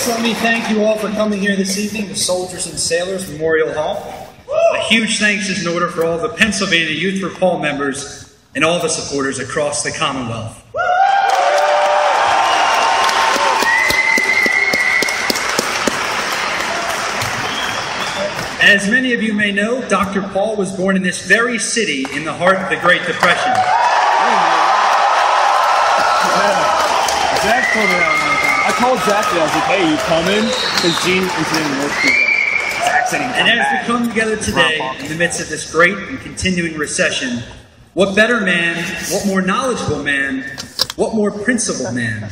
First, let me thank you all for coming here this evening to Soldiers and Sailors Memorial Hall. A huge thanks is in order for all the Pennsylvania Youth for Paul members and all the supporters across the Commonwealth. As many of you may know, Dr. Paul was born in this very city in the heart of the Great Depression. Zach told me that one time. I called Zach and I was like, hey, you coming? Because Gene is in the work. Zach said he And as we come together today in the midst of this great and continuing recession, what better man, what more knowledgeable man, what more principled man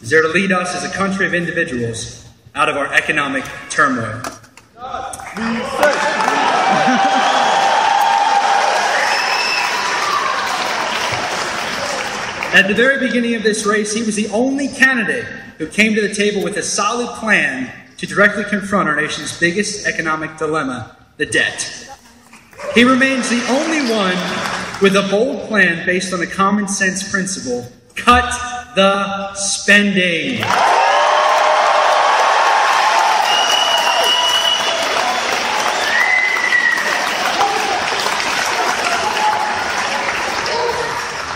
is there to lead us as a country of individuals out of our economic turmoil? At the very beginning of this race, he was the only candidate who came to the table with a solid plan to directly confront our nation's biggest economic dilemma, the debt. He remains the only one with a bold plan based on a common sense principle: cut the spending.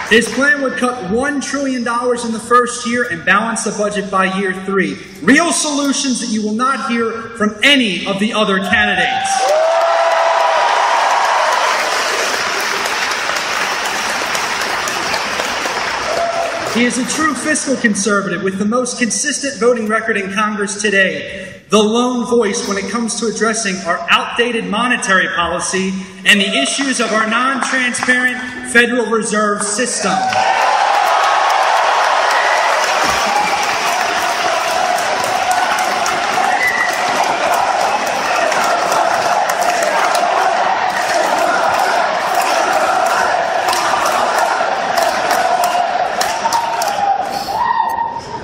His plan would cut $1 trillion in the first year and balance the budget by year 3. Real solutions that you will not hear from any of the other candidates. He is a true fiscal conservative with the most consistent voting record in Congress today. The lone voice when it comes to addressing our outdated monetary policy and the issues of our non-transparent Federal Reserve system.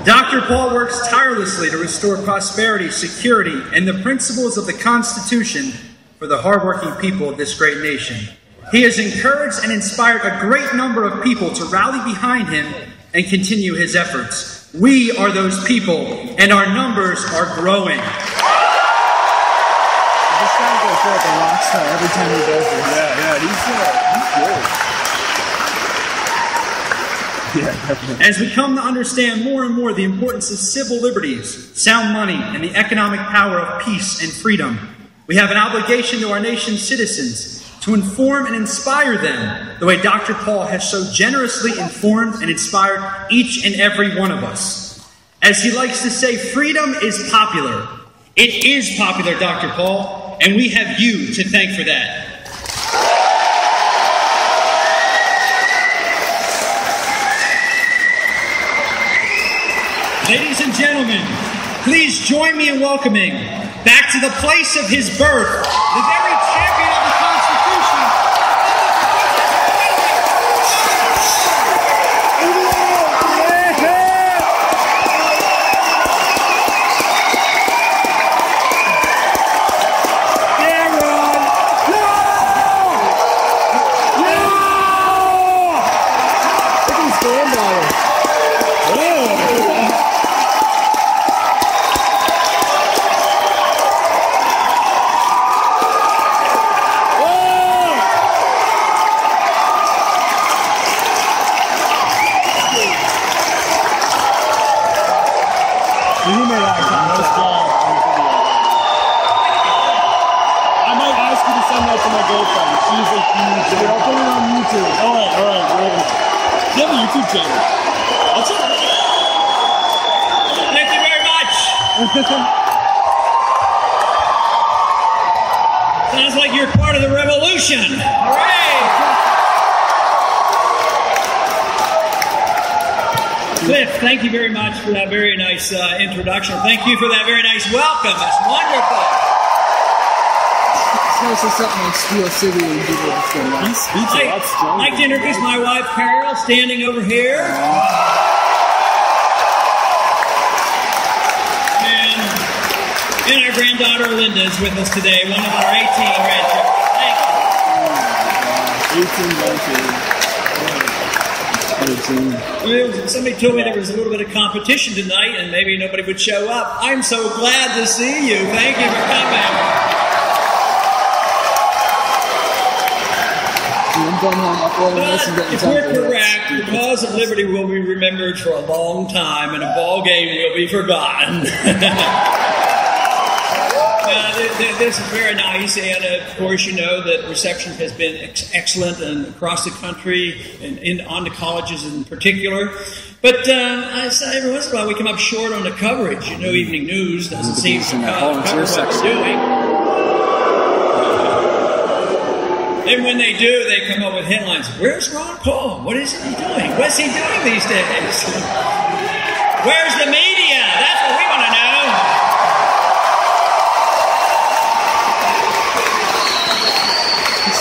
Dr. Paul works tirelessly to restore prosperity, security, and the principles of the Constitution for the hardworking people of this great nation. He has encouraged and inspired a great number of people to rally behind him and continue his efforts. We are those people, and our numbers are growing. This guy goes like a rock star every time he does this. Yeah, he's good. Yeah, definitely. As we come to understand more and more the importance of civil liberties, sound money, and the economic power of peace and freedom, we have an obligation to our nation's citizens to inform and inspire them the way Dr. Paul has so generously informed and inspired each and every one of us. As he likes to say, freedom is popular. It is popular, Dr. Paul, and we have you to thank for that. Ladies and gentlemen, please join me in welcoming back to the place of his birth, the very champion of the Constitution. Sounds like you're part of the revolution. Hooray! Cliff, thank you very much for that very nice introduction. Thank you for that very nice welcome. It's wonderful. It's also something like Steel City and people just go nuts. He speaks a lot stronger. I'd like to introduce my wife, Carol, standing over here. And our granddaughter Linda is with us today, one of our 18 grandchildren. Thank you. 18 grandchildren. Somebody told me there was a little bit of competition tonight and maybe nobody would show up. I'm so glad to see you. Thank you for coming. But if we're correct, the cause of liberty will be remembered for a long time and a ball game will be forgotten. This is very nice, and of course you know that reception has been excellent and across the country and on the colleges in particular. But I say every once in a while we come up short on the coverage. You know, evening news doesn't seem to cover what we're doing. And when they do, they come up with headlines. Where's Ron Paul? What is he doing? What's he doing these days? Where's the media? That's what we want to know.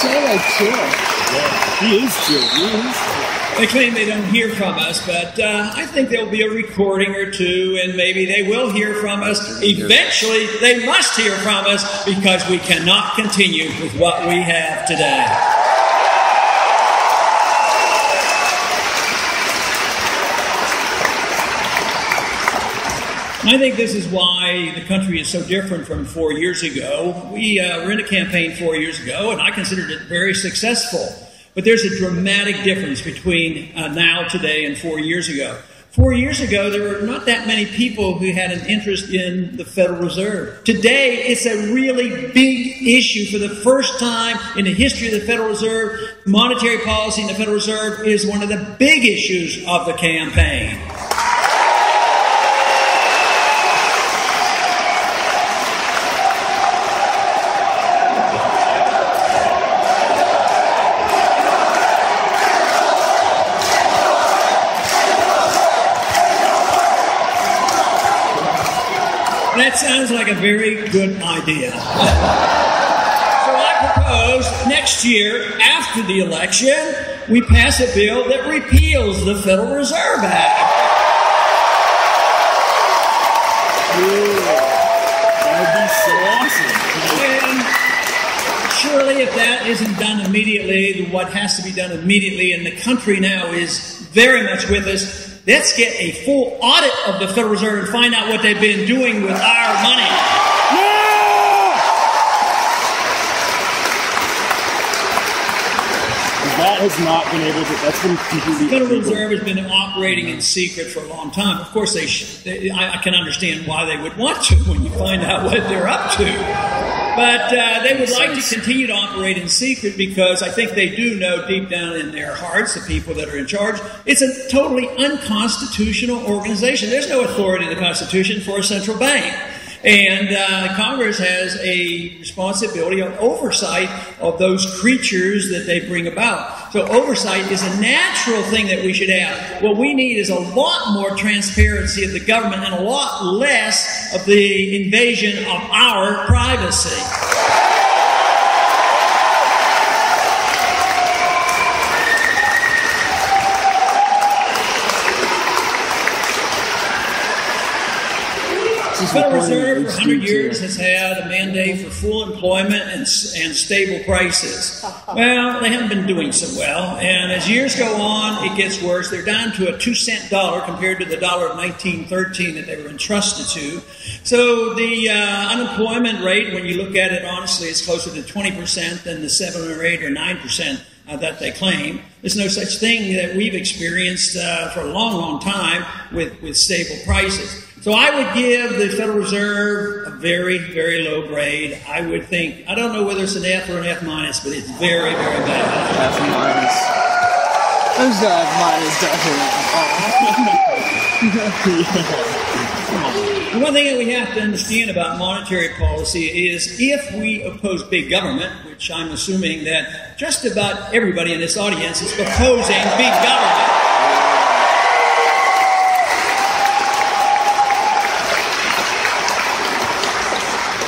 So like chill. Yeah, he is chill. They claim they don't hear from us, but I think there'll be a recording or two, and maybe they will hear from us. Eventually, they must hear from us because we cannot continue with what we have today. I think this is why the country is so different from 4 years ago. We were in a campaign 4 years ago, and I considered it very successful. But there's a dramatic difference between now, today, and 4 years ago. 4 years ago, there were not that many people who had an interest in the Federal Reserve. Today, it's a really big issue. For the first time in the history of the Federal Reserve, monetary policy in the Federal Reserve is one of the big issues of the campaign. That sounds like a very good idea. So I propose next year, after the election, we pass a bill that repeals the Federal Reserve Act. That would be so awesome. And surely if that isn't done immediately, what has to be done immediately, and the country now is very much with us, let's get a full audit of the Federal Reserve and find out what they've been doing with our money. That has not been able to, that's been completely... The Federal Reserve has been operating in secret for a long time. Of course, I can understand why they would want to when you find out what they're up to. But they would like to continue to operate in secret because I think they do know deep down in their hearts, the people that are in charge, it's a totally unconstitutional organization. There's no authority in the Constitution for a central bank. And Congress has a responsibility of oversight of those creatures that they bring about. So oversight is a natural thing that we should have. What we need is a lot more transparency of the government and a lot less of the invasion of our privacy. The Federal Reserve for 100 years has had a mandate for full employment and stable prices. Well, they haven't been doing so well, and as years go on, it gets worse. They're down to a 2-cent dollar compared to the dollar of 1913 that they were entrusted to. So the unemployment rate, when you look at it honestly, is closer to 20% than the 7 or 8 or 9% that they claim. There's no such thing that we've experienced for a long, long time with stable prices. So I would give the Federal Reserve a very, very low grade. I would think, I don't know whether it's an F or an F minus, but it's very, very bad. F minus. There's the F minus, definitely. The one thing that we have to understand about monetary policy is if we oppose big government, which I'm assuming that just about everybody in this audience is opposing big government,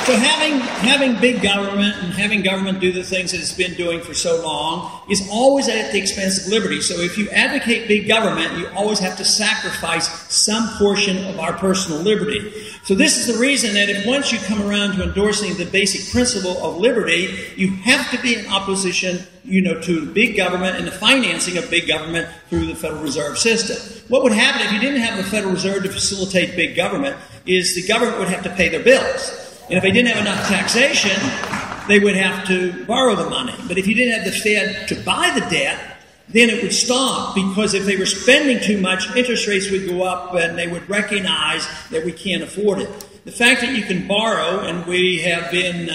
So having big government and having government do the things that it's been doing for so long is always at the expense of liberty. So if you advocate big government, you always have to sacrifice some portion of our personal liberty. So this is the reason that if once you come around to endorsing the basic principle of liberty, you have to be in opposition, to big government and the financing of big government through the Federal Reserve System. What would happen if you didn't have the Federal Reserve to facilitate big government is the government would have to pay their bills. And if they didn't have enough taxation, they would have to borrow the money. But if you didn't have the Fed to buy the debt, then it would stop, because if they were spending too much, interest rates would go up and they would recognize that we can't afford it. The fact that you can borrow, and we have been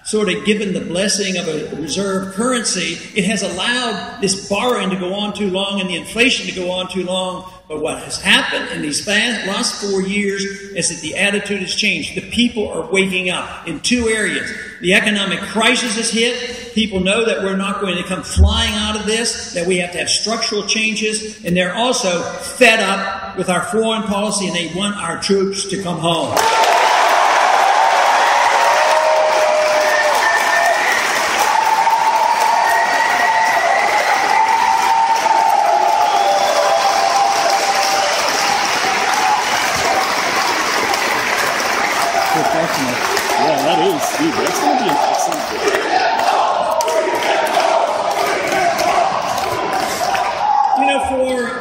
sort of given the blessing of a reserve currency, it has allowed this borrowing to go on too long and the inflation to go on too long. But what has happened in these last 4 years is that the attitude has changed. The people are waking up in two areas. The economic crisis has hit. People know that we're not going to come flying out of this, that we have to have structural changes, and they're also fed up with our foreign policy, and they want our troops to come home. Yeah, that is, dude, that's going to be an excellent video.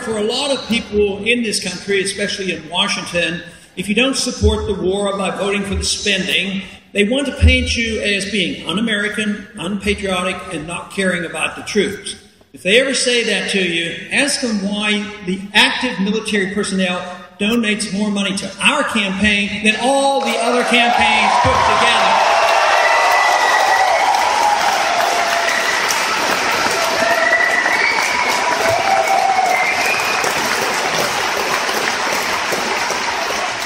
For a lot of people in this country, especially in Washington, if you don't support the war by voting for the spending, they want to paint you as being un-American, unpatriotic, and not caring about the troops. If they ever say that to you, ask them why the active military personnel donates more money to our campaign than all the other campaigns put together.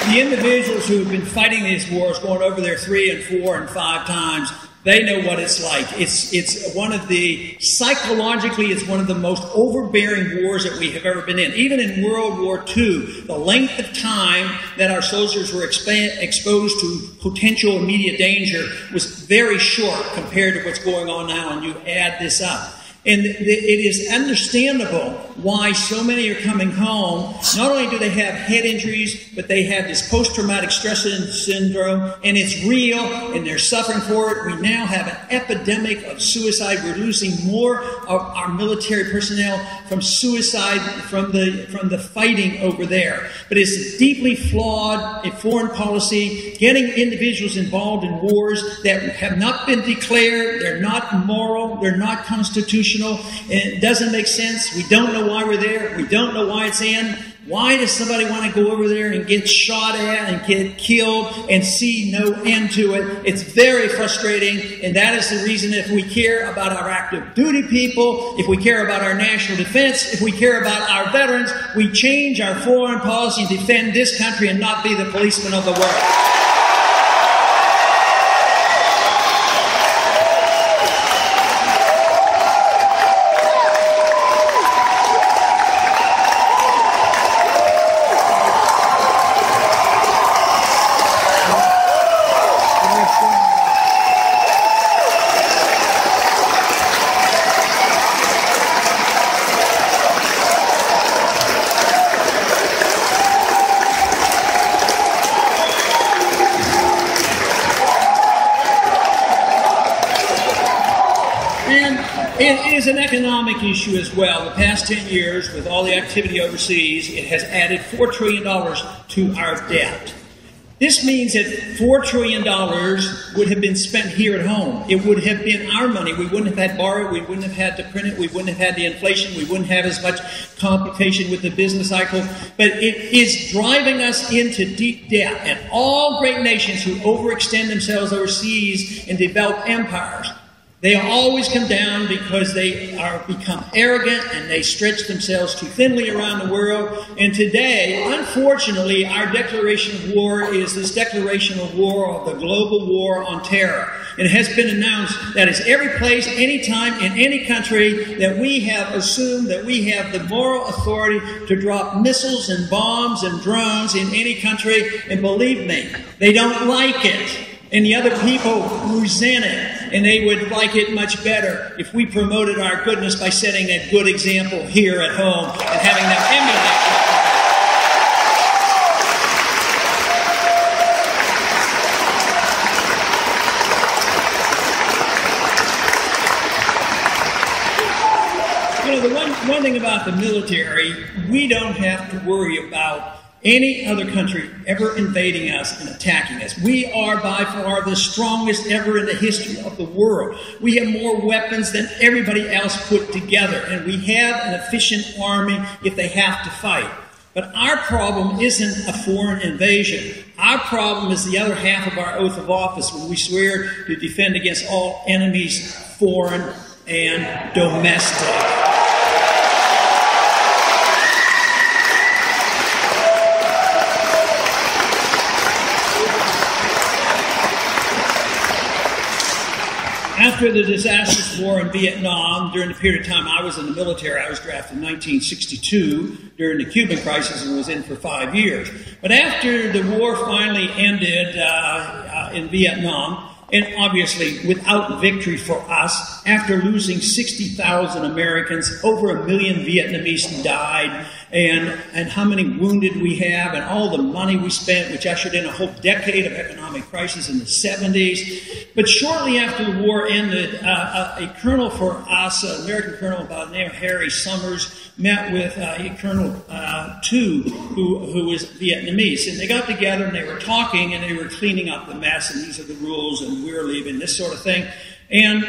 The individuals who have been fighting these wars, going over there 3 and 4 and 5 times, they know what it's like. It's one of the, psychologically, it's one of the most overbearing wars that we have ever been in. Even in World War II, the length of time that our soldiers were exposed to potential immediate danger was very short compared to what's going on now, and you add this up. And it is understandable why so many are coming home. Not only do they have head injuries, but they have this post-traumatic stress syndrome, and it's real, and they're suffering for it. We now have an epidemic of suicide. We're losing more of our military personnel from suicide, from the fighting over there. But it's deeply flawed foreign policy, getting individuals involved in wars that have not been declared. They're not moral. They're not constitutional. And it doesn't make sense. We don't know why we're there. We don't know why it's in. Why does somebody want to go over there and get shot at and get killed and see no end to it? It's very frustrating, and that is the reason if we care about our active duty people, if we care about our national defense, if we care about our veterans, we change our foreign policy and defend this country and not be the policemen of the world. It is an economic issue as well. The past 10 years, with all the activity overseas, it has added $4 trillion to our debt. This means that $4 trillion would have been spent here at home. It would have been our money. We wouldn't have had to borrow it. We wouldn't have had to print it. We wouldn't have had the inflation. We wouldn't have as much complication with the business cycle. But it is driving us into deep debt. And all great nations who overextend themselves overseas and develop empires, they always come down because they become arrogant and they stretch themselves too thinly around the world. And today, unfortunately, our declaration of war is this declaration of war, of the global war on terror. It has been announced that it's every place, any time, in any country that we have assumed that we have the moral authority to drop missiles and bombs and drones in any country. And believe me, they don't like it. and the other people resent it, and they would like it much better if we promoted our goodness by setting a good example here at home and having them emulate it. The one thing about the military, we don't have to worry about any other country ever invading us and attacking us. We are by far the strongest ever in the history of the world. We have more weapons than everybody else put together, and we have an efficient army if they have to fight. But our problem isn't a foreign invasion. Our problem is the other half of our oath of office when we swear to defend against all enemies, foreign and domestic. After the disastrous war in Vietnam, during the period of time I was in the military, I was drafted in 1962 during the Cuban crisis and was in for 5 years. But after the war finally ended in Vietnam, and obviously without victory for us, after losing 60,000 Americans, over 1 million Vietnamese died, and how many wounded we have, and all the money we spent, which ushered in a whole decade of economic crisis in the 70s. But shortly after the war ended, a colonel for us, an American colonel by the name of Harry Summers, met with Colonel Tu, who was Vietnamese. And they got together and they were talking and they were cleaning up the mess, and these are the rules, and we're leaving, this sort of thing. And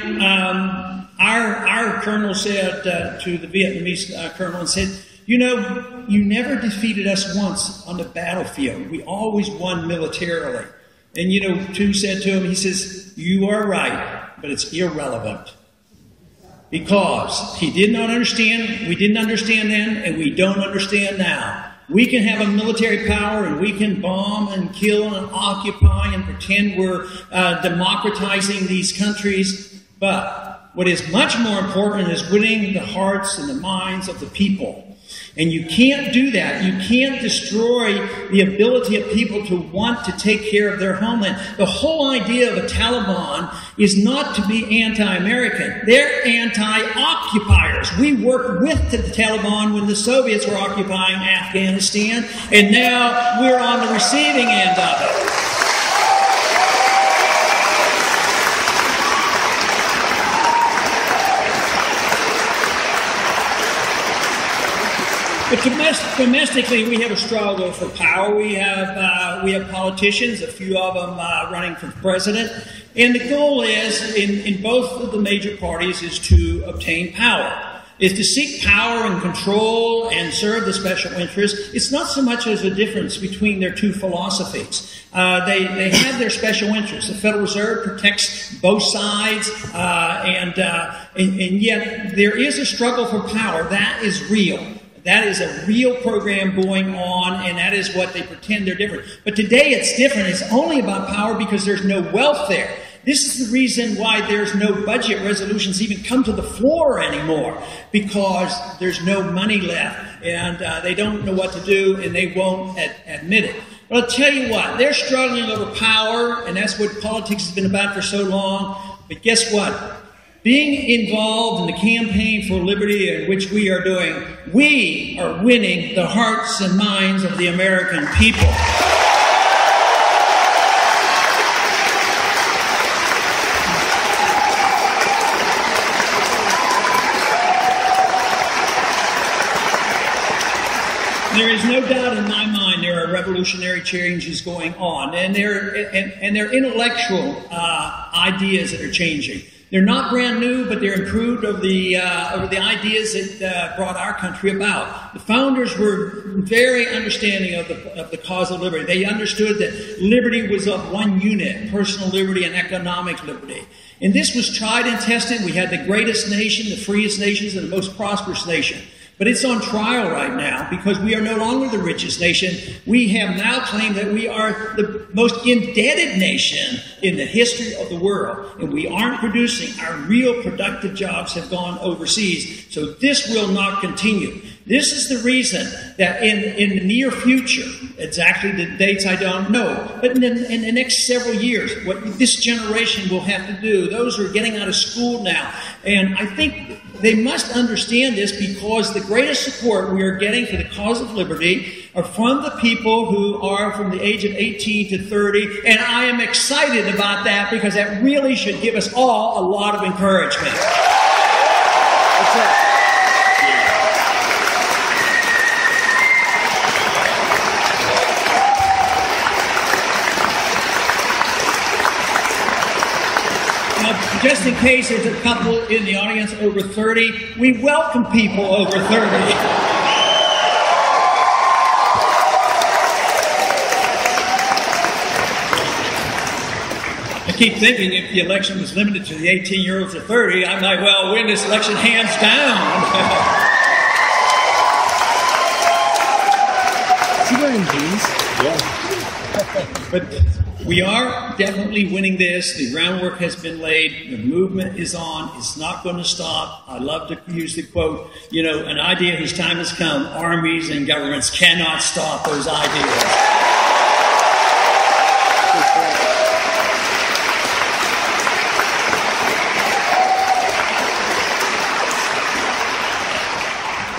our colonel said to the Vietnamese colonel and said, "You know, you never defeated us once on the battlefield. We always won militarily." And, you know, Tu said to him, he says, "You are right, but it's irrelevant." Because he did not understand, we didn't understand then, and we don't understand now. We can have a military power, and we can bomb and kill and occupy and pretend we're democratizing these countries. But what is much more important is winning the hearts and the minds of the people. And you can't do that. You can't destroy the ability of people to want to take care of their homeland. The whole idea of a Taliban is not to be anti-American. They're anti-occupiers. We worked with the Taliban when the Soviets were occupying Afghanistan, and now we're on the receiving end of it. But domestically, we have a struggle for power. We have politicians, a few of them running for president, and the goal is, in both of the major parties, is to obtain power. Is to seek power and control and serve the special interests. It's not so much as a difference between their two philosophies. They have their special interests. The Federal Reserve protects both sides, and yet there is a struggle for power. That is real. That is a real program going on, and that is what they pretend they're different. But today it's different. It's only about power because there's no wealth there. This is the reason why there's no budget resolutions even come to the floor anymore, because there's no money left, and they don't know what to do, and they won't admit it. But I'll tell you what, they're struggling over power, and that's what politics has been about for so long. But guess what? Being involved in the campaign for liberty, in which we are doing, we are winning the hearts and minds of the American people. There is no doubt in my mind there are revolutionary changes going on, and they're intellectual ideas that are changing. They're not brand new, but they're improved over the ideas that brought our country about. The founders were very understanding of the cause of liberty. They understood that liberty was of one unit, personal liberty and economic liberty. And this was tried and tested. We had the greatest nation, the freest nations, and the most prosperous nation. But it's on trial right now because we are no longer the richest nation. We have now claimed that we are the most indebted nation in the history of the world. And we aren't producing. Our real productive jobs have gone overseas. So this will not continue. This is the reason that in the near future, exactly the dates I don't know, but in the next several years, what this generation will have to do, those who are getting out of school now, and I think they must understand this because the greatest support we are getting for the cause of liberty are from the people who are from the age of 18 to 30, and I am excited about that because that really should give us all a lot of encouragement. That's right. Just in case there's a couple in the audience over 30, we welcome people over 30. I keep thinking if the election was limited to the 18-year-olds to 30, I might well win this election hands down. Is he wearing jeans? Yeah. But we are definitely winning this. The groundwork has been laid. The movement is on. It's not going to stop. I love to use the quote, you know, an idea whose time has come. Armies and governments cannot stop those ideas.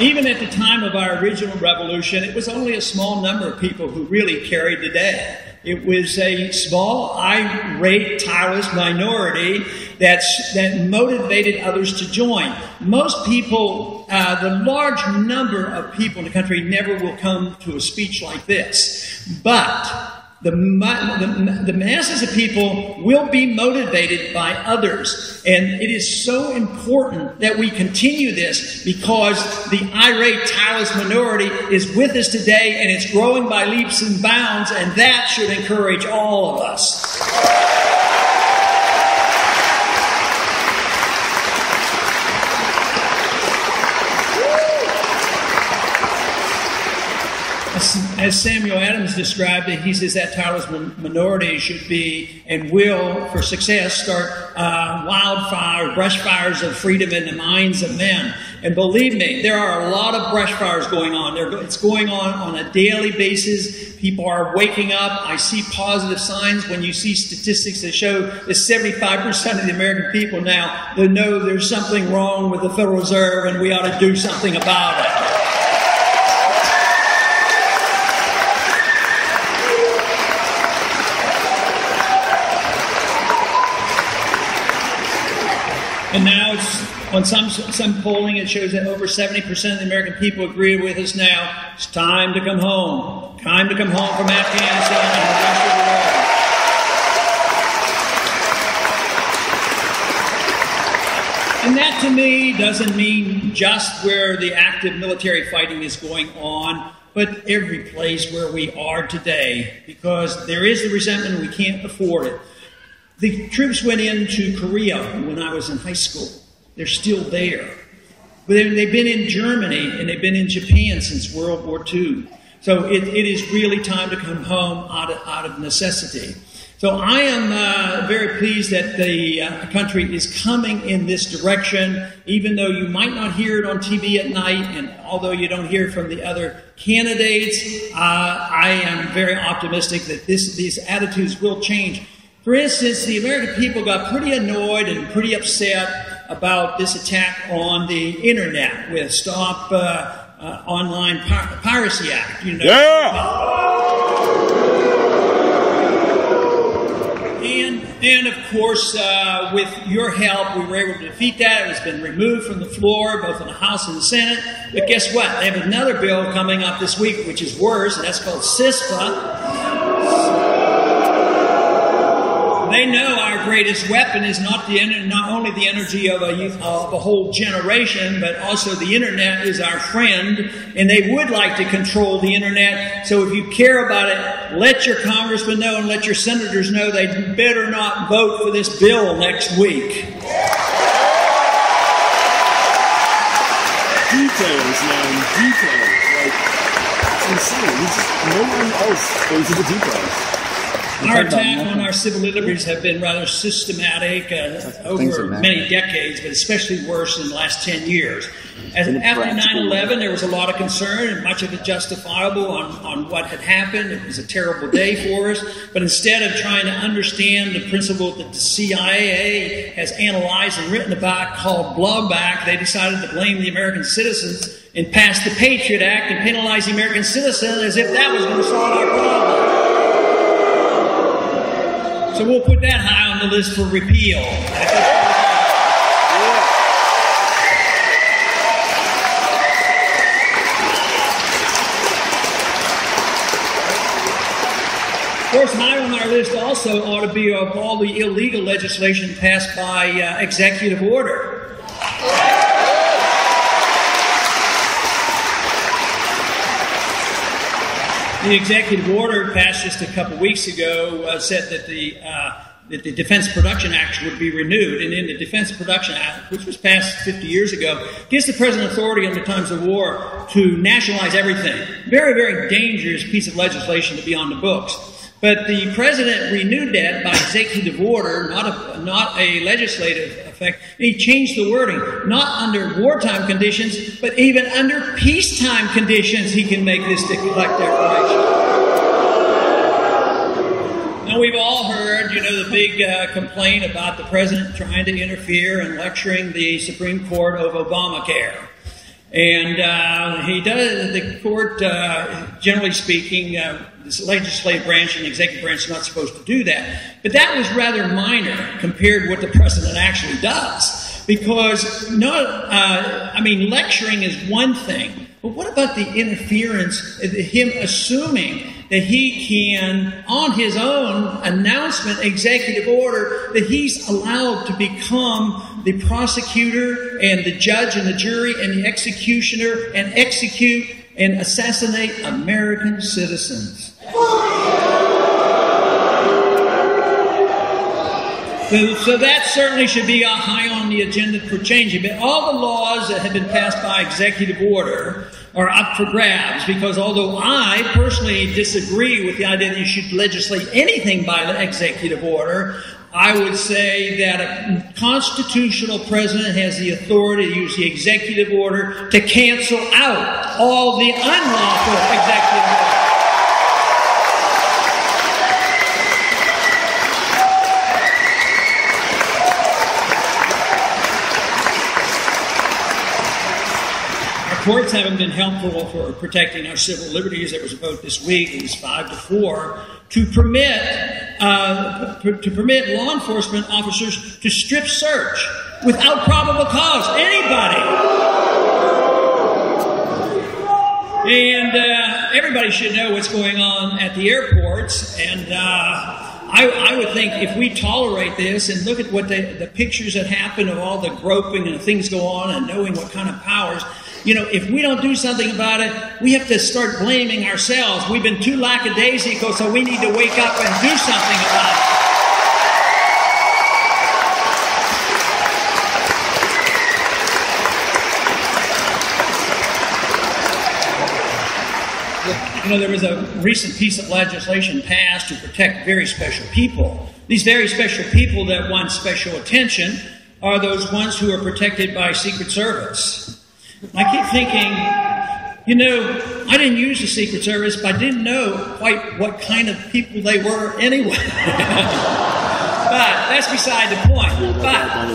Even at the time of our original revolution, it was only a small number of people who really carried the day. It was a small, irate, tireless minority that motivated others to join. Most people, the large number of people in the country never will come to a speech like this. But the masses of people will be motivated by others. And it is so important that we continue this because the irate, tireless minority is with us today and it's growing by leaps and bounds, and that should encourage all of us. As Samuel Adams described it, he says that tireless minority should be and will, for success, start wildfire, brush fires of freedom in the minds of men. And believe me, there are a lot of brush fires going on. It's going on a daily basis. People are waking up. I see positive signs when you see statistics that show that 75% of the American people now they know there's something wrong with the Federal Reserve and we ought to do something about it. And now it's on some polling, it shows that over 70% of the American people agree with us now. It's time to come home. Time to come home from Afghanistan and the rest of the world. And that to me doesn't mean just where the active military fighting is going on, but every place where we are today, because there is the resentment and we can't afford it. The troops went into Korea when I was in high school. They're still there. But they've been in Germany and they've been in Japan since World War II. So it is really time to come home out of necessity. So I am very pleased that the country is coming in this direction, even though you might not hear it on TV at night, and although you don't hear from the other candidates, I am very optimistic that these attitudes will change. For instance, the American people got pretty annoyed and pretty upset about this attack on the internet with Stop Online Piracy Act. You know. Yeah! And of course, with your help, we were able to defeat that. It has been removed from the floor, both in the House and the Senate. But guess what? They have another bill coming up this week, which is worse, and that's called CISPA. They know our greatest weapon is not only the energy of a whole generation, but also the internet is our friend, and they would like to control the internet. So if you care about it, let your congressmen know and let your senators know they better not vote for this bill next week. Details, man, details. Like, it's insane. No one else goes to the details. Our attack on our civil liberties have been rather systematic over many decades, but especially worse in the last 10 years. After 9/11, there was a lot of concern, and much of it justifiable on what had happened. It was a terrible day for us. But instead of trying to understand the principle that the CIA has analyzed and written about called blowback, they decided to blame the American citizens and pass the Patriot Act and penalize the American citizen as if that was going to solve our problem. So we'll put that high on the list for repeal. Of course, high on our list also ought to be of all the illegal legislation passed by executive order. The executive order passed just a couple weeks ago said that the Defense Production Act would be renewed. And in the Defense Production Act, which was passed 50 years ago, gives the president authority under times of war to nationalize everything. Very, very dangerous piece of legislation to be on the books. But the president renewed that by executive order, not a legislative effect. And he changed the wording. Not under wartime conditions, but even under peacetime conditions, he can make this declaration. Now, we've all heard, the big complaint about the president trying to interfere and lecturing the Supreme Court of Obamacare. And he does, the court, generally speaking, the legislative branch and the executive branch is not supposed to do that. But that was rather minor compared to what the president actually does. Because, lecturing is one thing. But what about the interference, him assuming that he can, on his own announcement, executive order, that he's allowed to become the prosecutor and the judge and the jury and the executioner and execute and assassinate American citizens. So that certainly should be high on the agenda for changing. But all the laws that have been passed by executive order are up for grabs, because although I personally disagree with the idea that you should legislate anything by the executive order, I would say that a constitutional president has the authority to use the executive order to cancel out all the unlawful executive orders. Courts haven't been helpful for protecting our civil liberties. There was a vote this week, it was 5-4, to permit law enforcement officers to strip search without probable cause anybody. And everybody should know what's going on at the airports. And I would think if we tolerate this and look at what the pictures that happen of all the groping and things go on and knowing what kind of powers, if we don't do something about it, we have to start blaming ourselves. We've been too lackadaisical, so we need to wake up and do something about it. There was a recent piece of legislation passed to protect very special people. These very special people that want special attention are those ones who are protected by Secret Service. I keep thinking, I didn't use the Secret Service, but I didn't know quite what kind of people they were anyway. But that's beside the point. But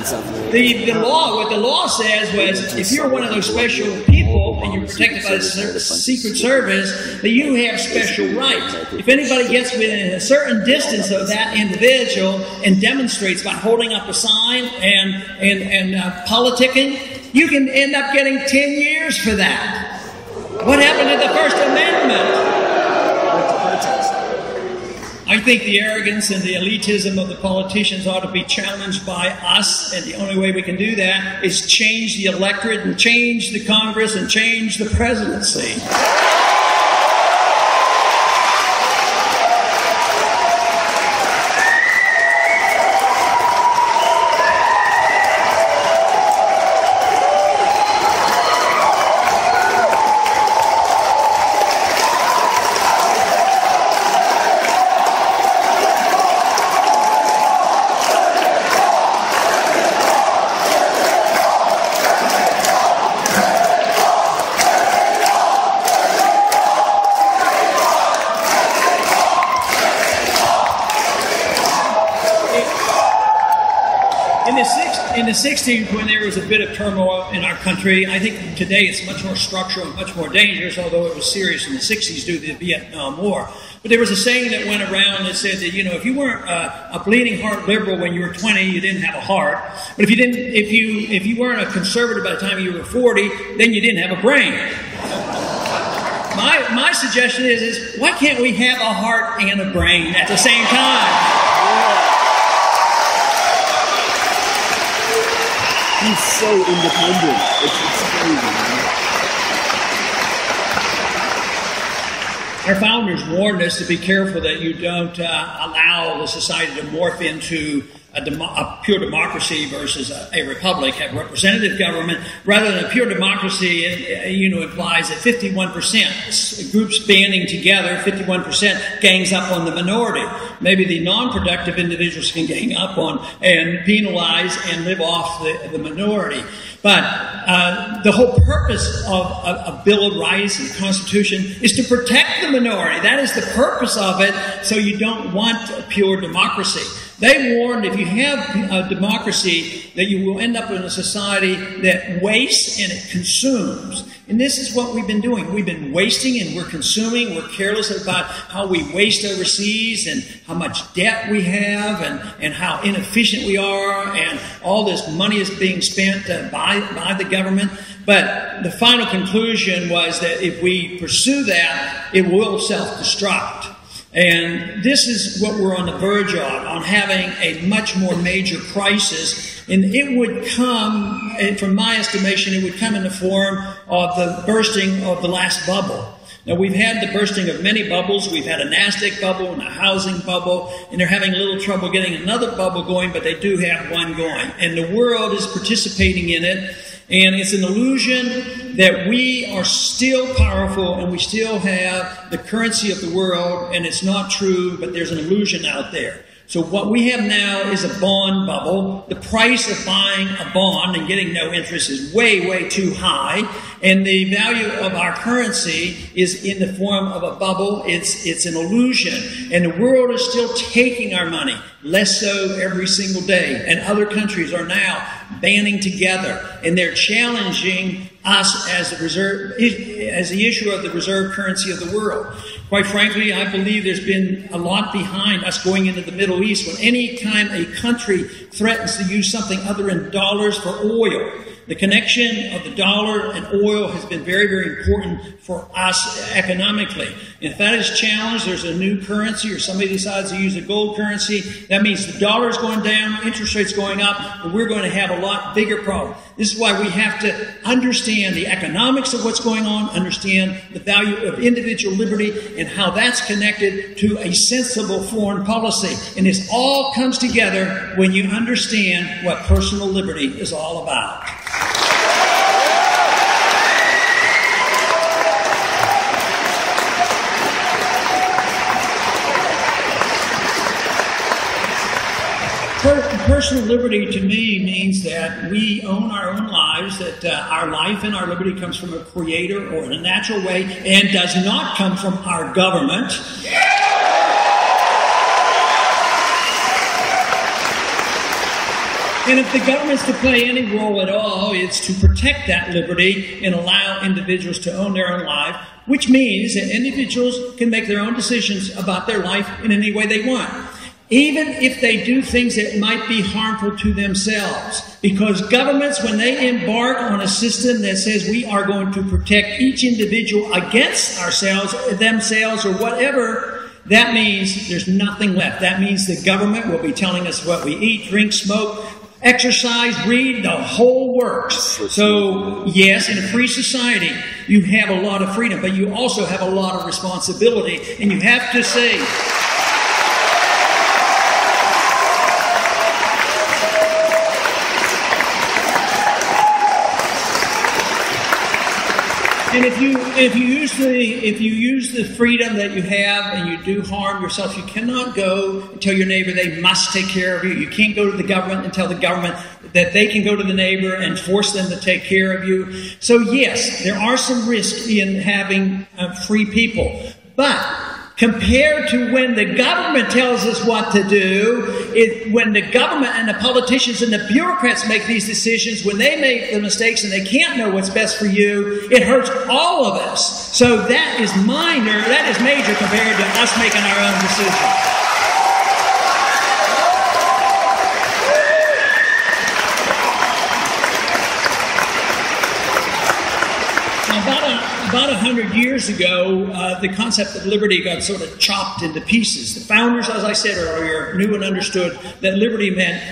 what the law says was, if you're one of those special people and you're protected by the Secret Service, that you have special rights. If anybody gets within a certain distance of that individual and demonstrates by holding up a sign and politicking, you can end up getting 10 years for that. What happened to the First Amendment? I think the arrogance and the elitism of the politicians ought to be challenged by us, and the only way we can do that is change the electorate and change the Congress and change the presidency. the 60s, when there was a bit of turmoil in our country, I think today it's much more structural and much more dangerous, although it was serious in the 60s due to the Vietnam War. But there was a saying that went around that said that, you know, if you weren't a bleeding heart liberal when you were 20, you didn't have a heart. But if you weren't a conservative by the time you were 40, then you didn't have a brain. My suggestion is why can't we have a heart and a brain at the same time? He's so independent. It's crazy, man. Our founders warned us to be careful that you don't allow the society to morph into a pure democracy versus a republic, a representative government. Rather than a pure democracy, it implies that 51% groups banding together, 51% gangs up on the minority. Maybe the non-productive individuals can gang up on and penalize and live off the minority. But the whole purpose of a Bill of Rights and the Constitution is to protect the minority. That is the purpose of it, so you don't want a pure democracy. They warned if you have a democracy that you will end up in a society that wastes and it consumes. And this is what we've been doing. We've been wasting and we're consuming. We're careless about how we waste overseas and how much debt we have and how inefficient we are, and all this money is being spent by the government. But the final conclusion was that if we pursue that, it will self-destruct. And this is what we're on the verge on having a much more major crisis. And it would come, from my estimation, it would come in the form of the bursting of the last bubble. Now, we've had the bursting of many bubbles. We've had a NASDAQ bubble and a housing bubble, and they're having a little trouble getting another bubble going, but they do have one going. And the world is participating in it. And it's an illusion that we are still powerful and we still have the currency of the world, and it's not true, but there's an illusion out there. So what we have now is a bond bubble. The price of buying a bond and getting no interest is way, way too high. And the value of our currency is in the form of a bubble. It's an illusion. And the world is still taking our money, less so every single day. And other countries are now banding together, and they're challenging us as the issue of the reserve currency of the world. Quite frankly, I believe there's been a lot behind us going into the Middle East. When any time a country threatens to use something other than dollars for oil, the connection of the dollar and oil has been very, very important for us economically. And if that is challenged, there's a new currency or somebody decides to use a gold currency, that means the dollar is going down, interest rates going up, and we're going to have a lot bigger problem. This is why we have to understand the economics of what's going on, understand the value of individual liberty, and how that's connected to a sensible foreign policy. And this all comes together when you understand what personal liberty is all about. Personal liberty to me means that we own our own lives, that our life and our liberty comes from a creator or in a natural way and does not come from our government. And if the government's to play any role at all, it's to protect that liberty and allow individuals to own their own life, which means that individuals can make their own decisions about their life in any way they want, even if they do things that might be harmful to themselves. Because governments, when they embark on a system that says we are going to protect each individual against ourselves, themselves, or whatever, that means there's nothing left. That means the government will be telling us what we eat, drink, smoke, exercise, read, the whole works. So, yes, in a free society, you have a lot of freedom, but you also have a lot of responsibility, and you have to say, and if you use the freedom that you have and you do harm yourself, you cannot go and tell your neighbor they must take care of you. You can't go to the government and tell the government that they can go to the neighbor and force them to take care of you. So yes, there are some risks in having free people. But compared to when the government tells us what to do. When the government and the politicians and the bureaucrats make these decisions, when they make the mistakes and they can't know what's best for you, it hurts all of us. So that is minor, that is major compared to us making our own decisions. About 100 years ago, the concept of liberty got sort of chopped into pieces. The founders, as I said earlier, knew and understood that liberty meant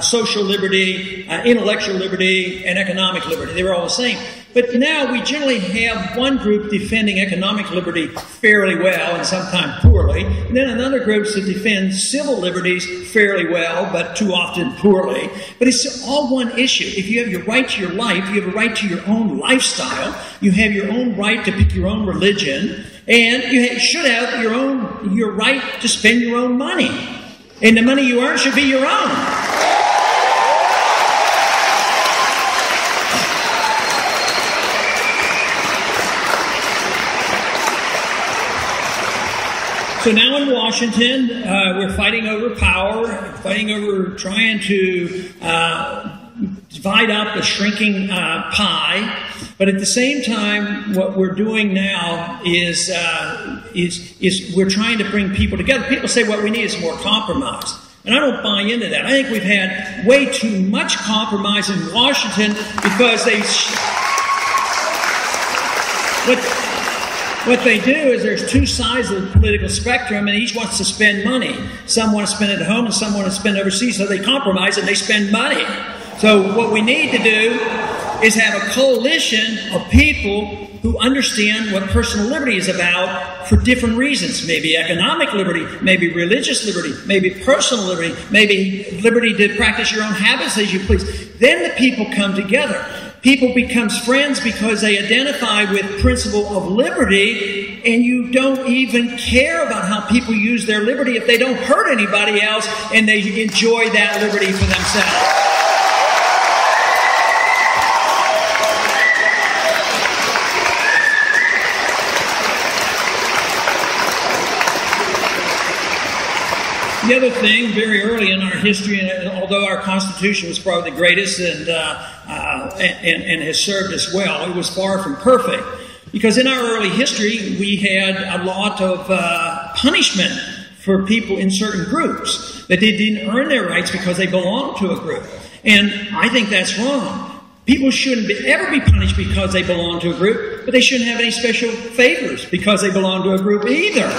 social liberty, intellectual liberty, and economic liberty. They were all the same. But now we generally have one group defending economic liberty fairly well and sometimes poorly, and then another group that defends civil liberties fairly well, but too often poorly. But it's all one issue. If you have your right to your life, you have a right to your own lifestyle, you have your own right to pick your own religion, and you should have your right to spend your own money. And the money you earn should be your own. So now in Washington, we're fighting over power, fighting over trying to divide up a shrinking pie. But at the same time, what we're doing now is we're trying to bring people together. People say what we need is more compromise. And I don't buy into that. I think we've had way too much compromise in Washington because what they do is there's two sides of the political spectrum, and each wants to spend money. Some want to spend it at home, and some want to spend it overseas, so they compromise and they spend money. So what we need to do is have a coalition of people who understand what personal liberty is about for different reasons. Maybe economic liberty, maybe religious liberty, maybe personal liberty, maybe liberty to practice your own habits as you please. Then the people come together. People becomes friends because they identify with principle of liberty, and you don't even care about how people use their liberty if they don't hurt anybody else and they enjoy that liberty for themselves. The other thing, very early in our history, and although our Constitution was probably the greatest and has served us well, it was far from perfect. Because in our early history, we had a lot of punishment for people in certain groups, that they didn't earn their rights because they belonged to a group. And I think that's wrong. People shouldn't ever be punished because they belong to a group, but they shouldn't have any special favors because they belong to a group either.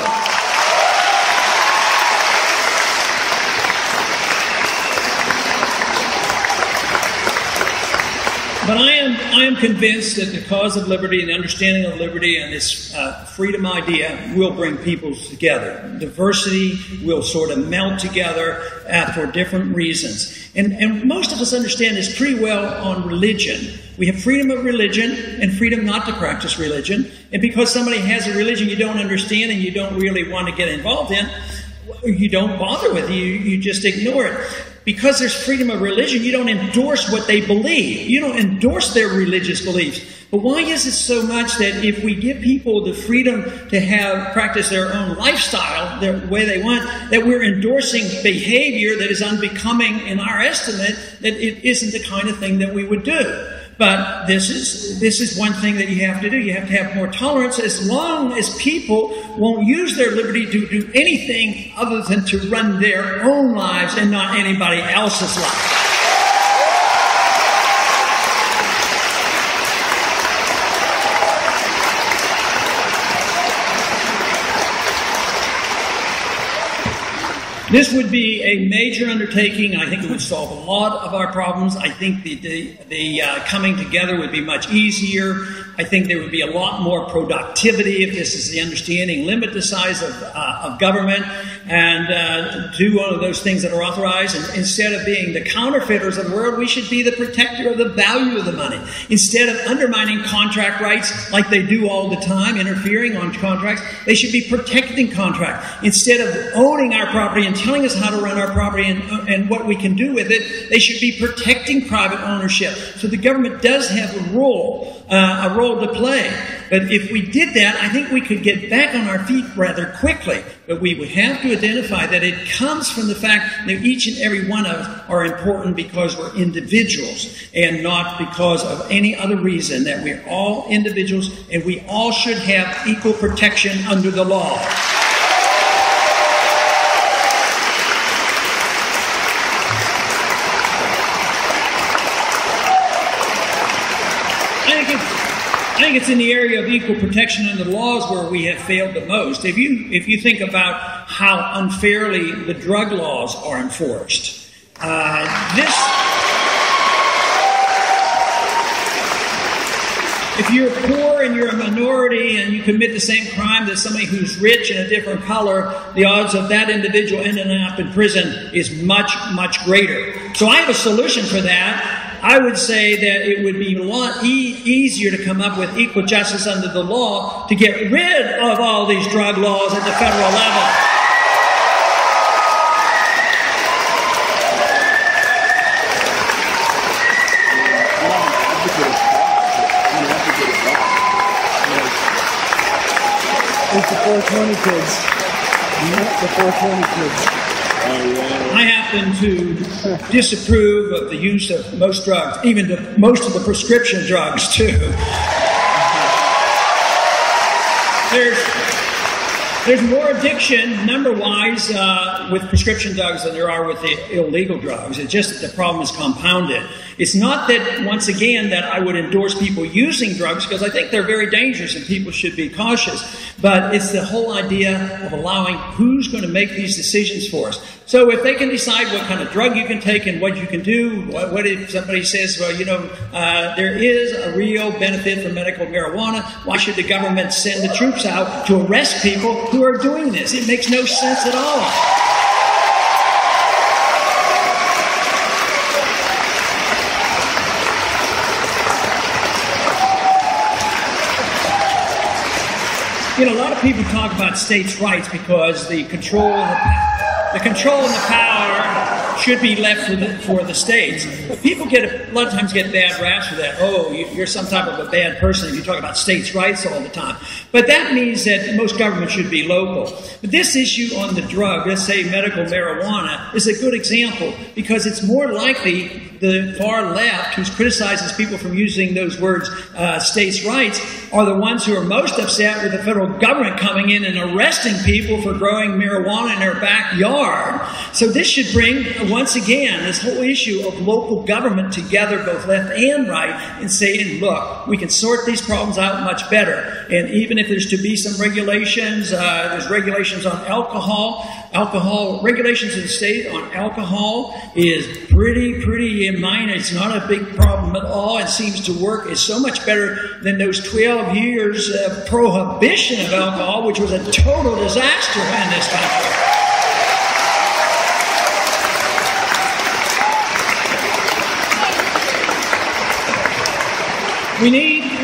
But I am convinced that the cause of liberty and the understanding of liberty and this freedom idea will bring people together. Diversity will sort of melt together for different reasons. And most of us understand this pretty well on religion. We have freedom of religion and freedom not to practice religion. And because somebody has a religion you don't understand and you don't really want to get involved in, you don't bother with it. You just ignore it. Because there's freedom of religion, you don't endorse what they believe. You don't endorse their religious beliefs. But why is it so much that if we give people the freedom to practice their own lifestyle, the way they want, that we're endorsing behavior that is unbecoming in our estimate, that it isn't the kind of thing that we would do? But this is one thing that you have to do. You have to have more tolerance as long as people won't use their liberty to do anything other than to run their own lives and not anybody else's life. This would be a major undertaking. I think it would solve a lot of our problems. I think the coming together would be much easier. I think there would be a lot more productivity if this is the understanding. Limit the size of government and do all of those things that are authorized. And instead of being the counterfeiters of the world, we should be the protector of the value of the money. Instead of undermining contract rights like they do all the time, interfering on contracts, they should be protecting contracts. Instead of owning our property and telling us how to run our property and what we can do with it, they should be protecting private ownership. So the government does have a role role to play. But if we did that, I think we could get back on our feet rather quickly. But we would have to identify that it comes from the fact that each and every one of us are important because we're individuals and not because of any other reason, that we're all individuals and we all should have equal protection under the law. I think it's in the area of equal protection under the laws where we have failed the most. If you think about how unfairly the drug laws are enforced, if you're poor and you're a minority and you commit the same crime as somebody who's rich in a different color, the odds of that individual ending up in prison is much, much greater. So I have a solution for that. I would say that it would be a lot easier to come up with equal justice under the law to get rid of all these drug laws at the federal level. It's the 420 kids. The 420 kids. I happen to disapprove of the use of most drugs, even most of the prescription drugs, too. There's more addiction, number-wise, with prescription drugs than there are with the illegal drugs. It's just that the problem is compounded. It's not that, once again, that I would endorse people using drugs, because I think they're very dangerous and people should be cautious. But it's the whole idea of allowing who's going to make these decisions for us. So if they can decide what kind of drug you can take and what you can do, what if somebody says, well, you know, there is a real benefit from medical marijuana, why should the government send the troops out to arrest people who are doing this? It makes no sense at all. You know, a lot of people talk about states' rights because the control and the power should be left for the states. But people a lot of times get bad raps for that. Oh, you're some type of a bad person if you talk about states' rights all the time. But that means that most government should be local. But this issue on the drug, let's say medical marijuana, is a good example because it's more likely the far left, who criticizes people from using those words, states' rights, are the ones who are most upset with the federal government coming in and arresting people for growing marijuana in their backyard. So this should bring, once again, this whole issue of local government together, both left and right, and saying, look, we can sort these problems out much better. And even if there's to be some regulations, there's regulations on alcohol. Regulations in the state on alcohol is pretty minor. It's not a big problem at all. It seems to work. It's so much better than those 12 years of prohibition of alcohol, which was a total disaster in this country.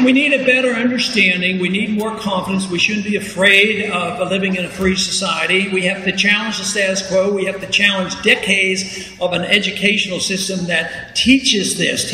We need a better understanding. We need more confidence. We shouldn't be afraid of living in a free society. We have to challenge the status quo. We have to challenge decades of an educational system that teaches us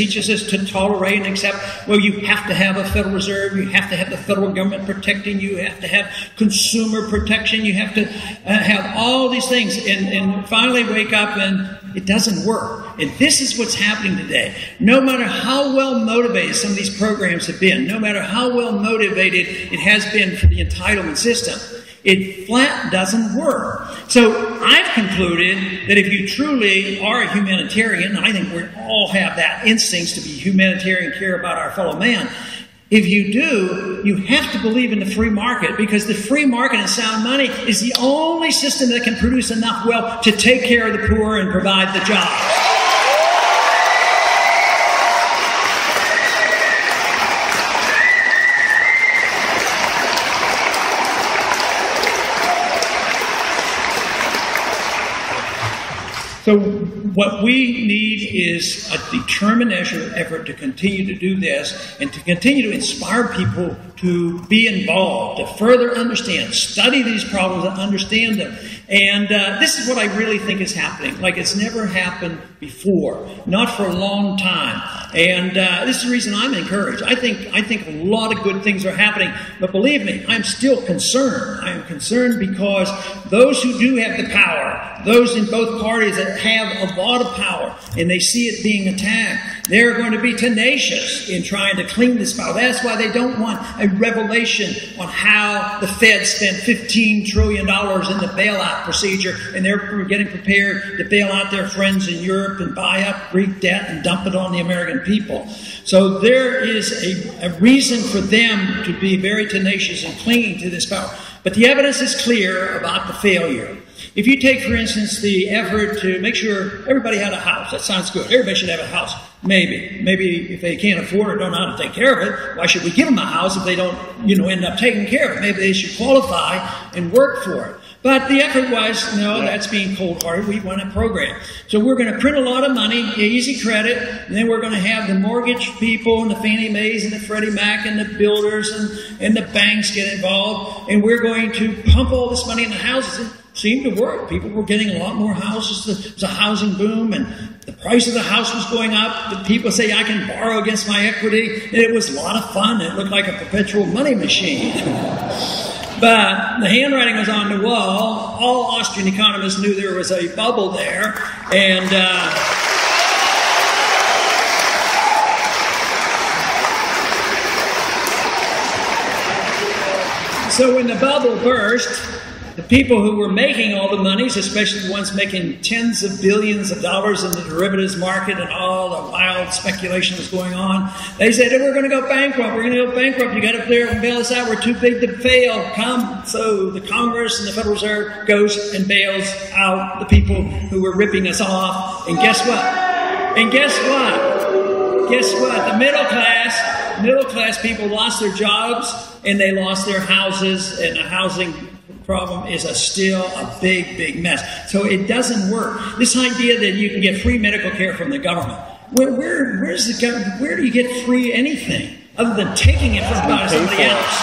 to tolerate and accept, well, you have to have a Federal Reserve. You have to have the federal government protecting you. You have to have consumer protection. You have to have all these things and finally wake up and it doesn't work. And this is what's happening today. No matter how well motivated some of these programs have been, no matter how well motivated it has been for the entitlement system, it flat doesn't work. So I've concluded that if you truly are a humanitarian, and I think we all have that instincts to be humanitarian, care about our fellow man, if you do, you have to believe in the free market, because the free market and sound money is the only system that can produce enough wealth to take care of the poor and provide the jobs. So what we need is a determined effort to continue to do this and to continue to inspire people to be involved, to further understand, study these problems and understand them. And this is what I really think is happening, like it's never happened before, not for a long time. And this is the reason I'm encouraged. I think a lot of good things are happening. But believe me, I'm still concerned. I am concerned because those who do have the power, those in both parties that have a lot of power, and they see it being attacked, they're going to be tenacious in trying to clean this power. That's why they don't want a revelation on how the Fed spent $15 trillion in the bailout procedure, and they're getting prepared to bail out their friends in Europe and buy up Greek debt and dump it on the American people. So there is a reason for them to be very tenacious and clinging to this power. But the evidence is clear about the failure. If you take, for instance, the effort to make sure everybody had a house, that sounds good. Everybody should have a house. Maybe if they can't afford it, don't know how to take care of it, why should we give them a house if they don't, end up taking care of it? Maybe they should qualify and work for it. But the effort was, no, that's being cold-hearted. We want a program. So we're going to print a lot of money, easy credit, and then we're going to have the mortgage people and the Fannie Mae's and the Freddie Mac and the builders and the banks get involved, and we're going to pump all this money in the houses. It seemed to work. People were getting a lot more houses. There was a housing boom, and the price of the house was going up. The people say, I can borrow against my equity. And it was a lot of fun. It looked like a perpetual money machine. But the handwriting was on the wall. All Austrian economists knew there was a bubble there. And so when the bubble burst, the people who were making all the monies, especially the ones making tens of billions of dollars in the derivatives market and all the wild speculation was going on, they said, we're going to go bankrupt. We're going to go bankrupt. You got to clear and bail us out. We're too big to fail. Come. So the Congress and the Federal Reserve goes and bails out the people who were ripping us off. And guess what? The middle class people lost their jobs and they lost their houses, and the housing problem is still a big mess. So it doesn't work. This idea that you can get free medical care from the government, where's the government? Where do you get free anything other than taking it from somebody else?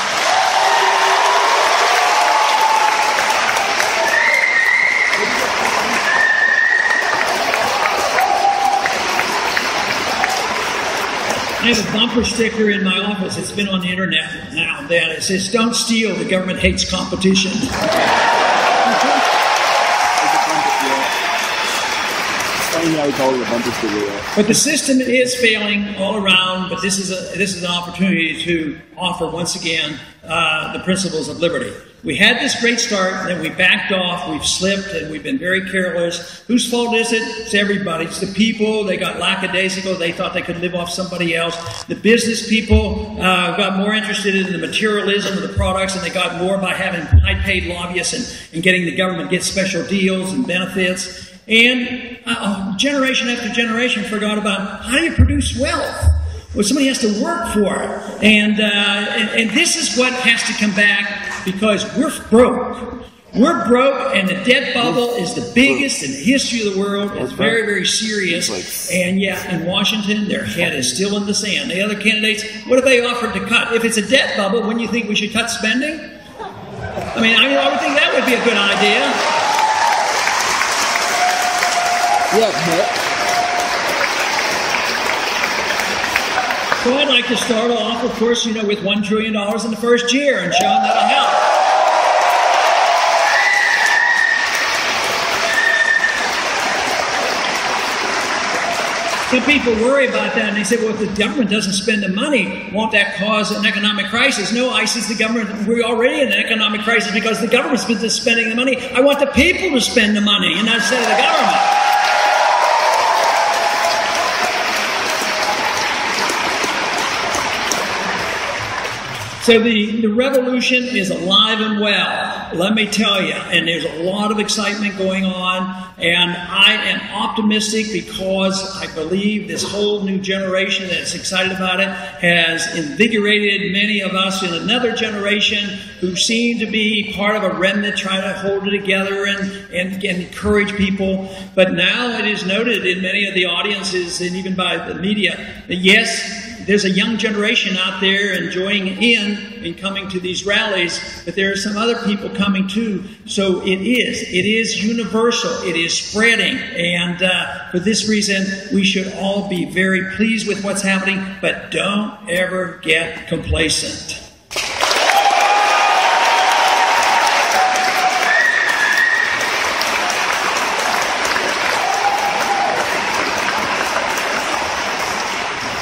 I have a bumper sticker in my office. It's been on the internet now and then. It says, don't steal. The government hates competition. But the system is failing all around, but this is an opportunity to offer once again the principles of liberty. We had this great start, and then we backed off, we've slipped, and we've been very careless. Whose fault is it? It's everybody's. It's the people. They got lackadaisical. They thought they could live off somebody else. The business people got more interested in the materialism of the products, and they got more by having high-paid lobbyists and getting the government to get special deals and benefits. And generation after generation forgot about how do you produce wealth? Well, somebody has to work for it. And this is what has to come back because we're broke. We're broke, and the debt bubble is the biggest in the history of the world. It's very, very serious. And yeah, in Washington, their head is still in the sand. The other candidates, what have they offered to cut? If it's a debt bubble, wouldn't you think we should cut spending? I would think that would be a good idea. So I'd like to start off, of course, with $1 trillion in the first year and showing that'll help. Some people worry about that, and they say, well, if the government doesn't spend the money, won't that cause an economic crisis? No, I says the government, we're already in an economic crisis because the government's been spending the money. I want the people to spend the money, and not instead of the government. So the revolution is alive and well, let me tell you, and there's a lot of excitement going on, and I am optimistic because I believe this whole new generation that's excited about it has invigorated many of us in another generation who seem to be part of a remnant trying to hold it together and encourage people. But now it is noted in many of the audiences and even by the media that yes, there's a young generation out there enjoying and coming to these rallies, but there are some other people coming too. So it is universal. It is spreading. And for this reason, we should all be very pleased with what's happening, but don't ever get complacent.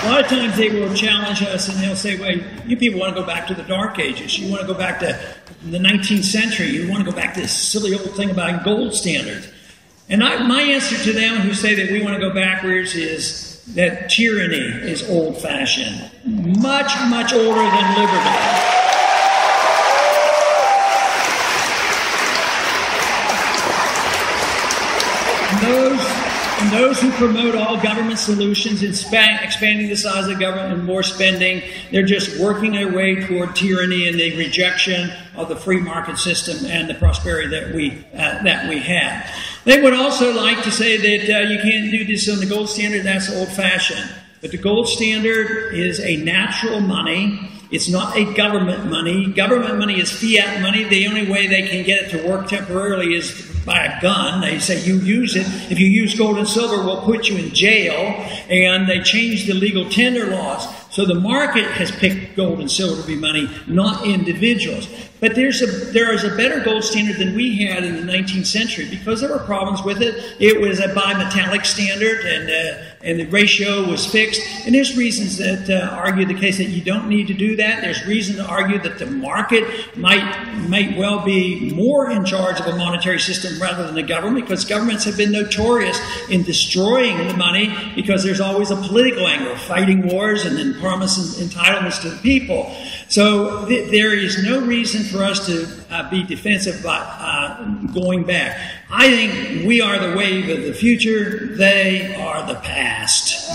A lot of times they will challenge us and they'll say, well, you people want to go back to the Dark Ages. You want to go back to the 19th century. You want to go back to this silly old thing about gold standards. And my answer to them who say that we want to go backwards is that tyranny is old-fashioned. Much, much older than liberty. And those who promote all government solutions, expanding the size of government and more spending, they're just working their way toward tyranny and the rejection of the free market system and the prosperity that we have. They would also like to say that you can't do this on the gold standard. That's old-fashioned. But the gold standard is a natural money. It's not a government money. Government money is fiat money. The only way they can get it to work temporarily is by a gun. They say you use it. If you use gold and silver, we'll put you in jail. And they changed the legal tender laws. So the market has picked gold and silver to be money, not individuals. But there is a better gold standard than we had in the 19th century because there were problems with it. It was a bimetallic standard, and the ratio was fixed. And there's reasons that argue the case that you don't need to do that. There's reason to argue that the market might well be more in charge of a monetary system rather than the government, because governments have been notorious in destroying the money because there's always a political angle, fighting wars and then promising entitlements to the people. So there is no reason for us to be defensive about going back. I think we are the wave of the future. They are the past.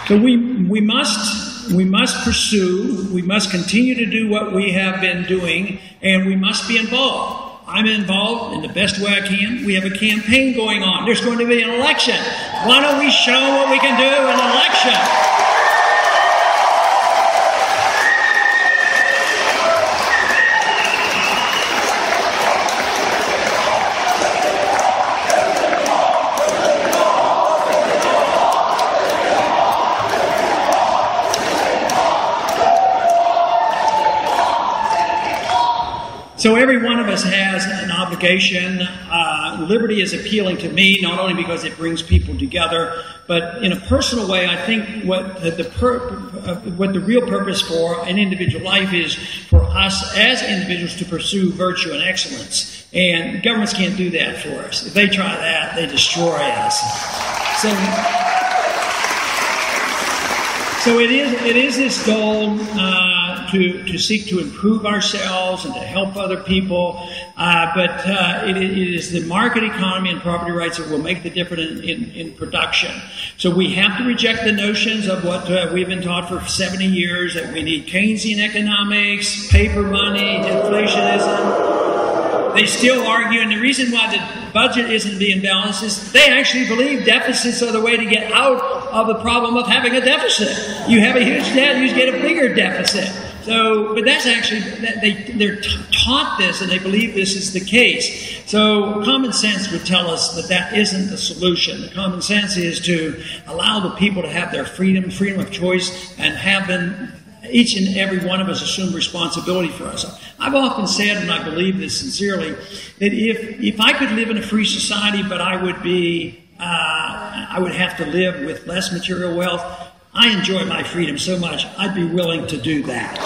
So we must pursue, we must continue to do what we have been doing, and we must be involved. I'm involved in the best way I can. We have a campaign going on. There's going to be an election. Why don't we show what we can do in an election? So every one of us has an obligation. Liberty is appealing to me, not only because it brings people together, but in a personal way, I think what the real purpose for an individual life is for us as individuals to pursue virtue and excellence. And governments can't do that for us. If they try that, they destroy us. So it is this goal to seek to improve ourselves and to help other people, but it is the market economy and property rights that will make the difference in production. So we have to reject the notions of what we've been taught for 70 years, that we need Keynesian economics, paper money, inflationism. They still argue, and the reason why the budget isn't being balanced is they actually believe deficits are the way to get out of the problem of having a deficit. You have a huge debt, you get a bigger deficit. So, but that's actually, they're taught this and they believe this is the case. So common sense would tell us that that isn't the solution. The common sense is to allow the people to have their freedom of choice, and have them, each and every one of us, assume responsibility for ourselves. I've often said, and I believe this sincerely, that if I could live in a free society, but I would have to live with less material wealth, I enjoy my freedom so much, I'd be willing to do that.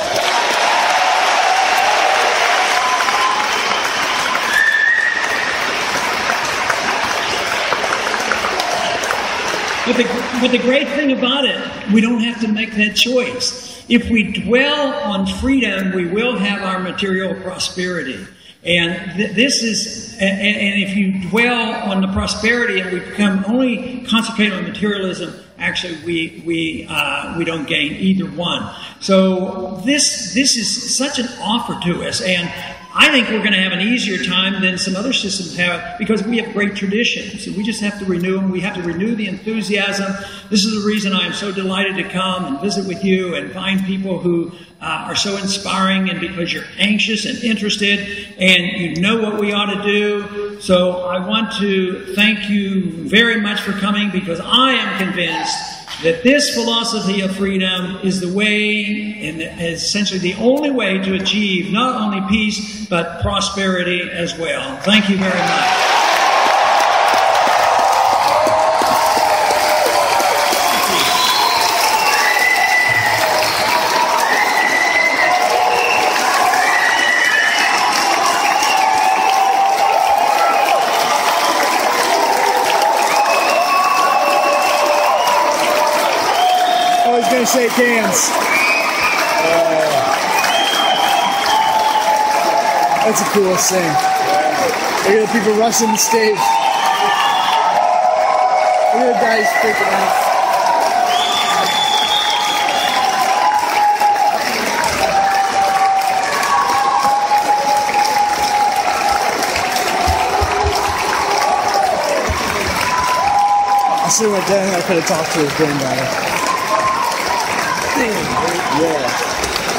But the great thing about it, we don't have to make that choice. If we dwell on freedom, we will have our material prosperity. And and if you dwell on the prosperity and we become only concentrated on materialism, actually we don't gain either one. So this is such an offer to us, and I think we're going to have an easier time than some other systems have because we have great traditions. So we just have to renew them. We have to renew the enthusiasm. This is the reason I am so delighted to come and visit with you and find people who are so inspiring, and because you're anxious and interested and you know what we ought to do. So I want to thank you very much for coming, because I am convinced that this philosophy of freedom is the way, and essentially the only way to achieve not only peace, but prosperity as well. Thank you very much. Gonna shake hands. That's the coolest thing. Look at the people rushing the stage. Look at the guys freaking out. I should have went down. I could have talked to his granddaughter. Yeah.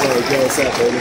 There we go. What's up, baby?